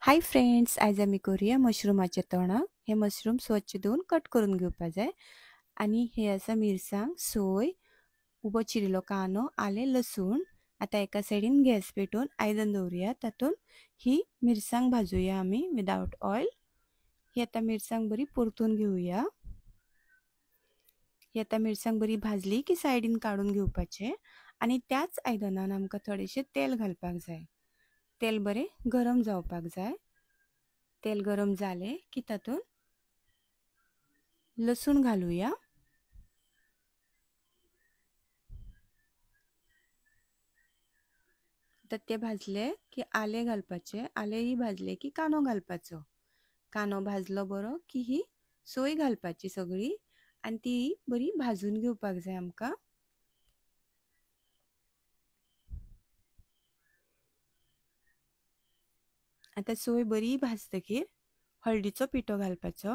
Hi friends, आज आमी करूया मशरूमाचे तोणाक. हे मशरूम स्वच्छ धुवन कट करून घेवपा जाय. आणि हे आसा मिरसांग, सोय, उबो चिरिल्लो कांदो, आले, लसूण. आता एका सायडीन गॅस पेटोवन आयदन दवरुया. तातून ही मिरसांग भाजूया आमी विदाउट ऑयल. ही आता मिरसांग बरी परतून घेवया. ही आता मिरसांग बरी भाजली की सायडीन काढून घेवपाचे. आणि त्याच आयदनान आमकां थोडेशे तेल घालपाक जाय. तेल बरें गरम जावपाक जाय. तेल गरम जाले की तातून लसूण घालूया. तर ते भाजले की आले घालपाचे. आलेही भाजले की कांदो घालपाचो. कांदो भाजलो बरो की ही सोय घालपाची सगळी आणि ती बरी भाजून घेवपाक जाय आमकां. आता सोय बरी भाजतकीर हळदीचो पिठो घालपाचो,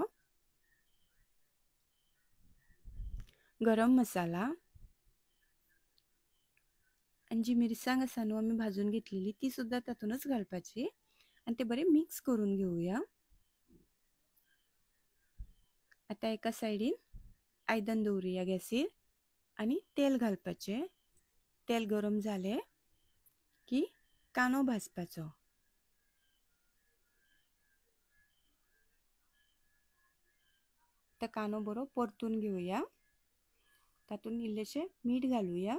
गरम मसाला आणि जी मिरसांग आसा न्हू आमी भाजून घेतलेली ती सुद्दां तातूनच घालपाची आणि ते बरे मिक्स करून घेवया. आता एका सायडीन आयदन दवरुया गॅसीर आणि तेल घालपाचे. तेल गरम जाले की कांदो भाजपाचो. तो कांदो बरो परतून घेवया. तातून इल्लेशे मीठ घालूया.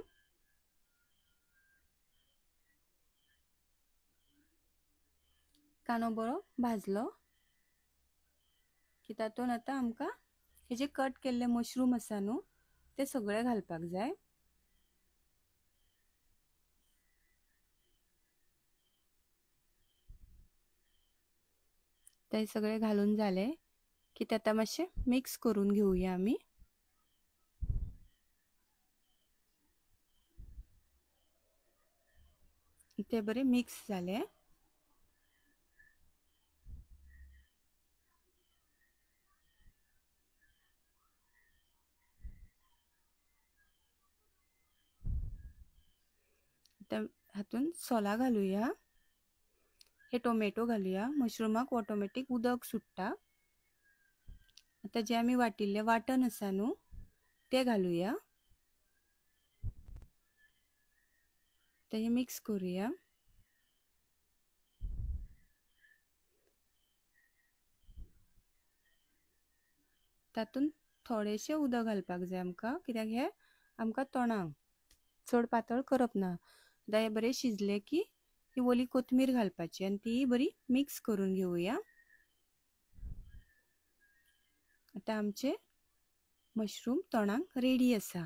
कांदो बरो भाजलो की तातून आता आमकां हे जे कट केल्ले मशरूम आसा न्हू ते सगळे घालपाक जाय. ते सगळे घालून जाले की ते आता मातशे मिक्स करून घेवया आमी. ते बरे मिक्स जाले. हातून सोला घालूया. हे टोमॅटो घालूया. मशरूमाक ऑटोमॅटीक उदक सुट्टा. आता जे आमी वाटिल्ले वाटण आसा न्हू ते घालूया. ते मिक्स करूया. तातून थोडेशे उदक घालपाक जाय आमकां, कित्याक हे आमकां तोणाक चड पातळ करप ना. आतां हे बरे शिजले की ही ओली कोथमीर घालपाची आणि ती बरी मिक्स करून घेवया. आता आमचे मशरूम तोणाक रेडी आसा.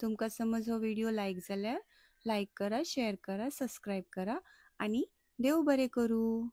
तुमकां समज हो व्हिडिओ लायक जाल्यार लायक करा, शेअर करा, सबस्क्राईब करा आणि देव बरें करूं.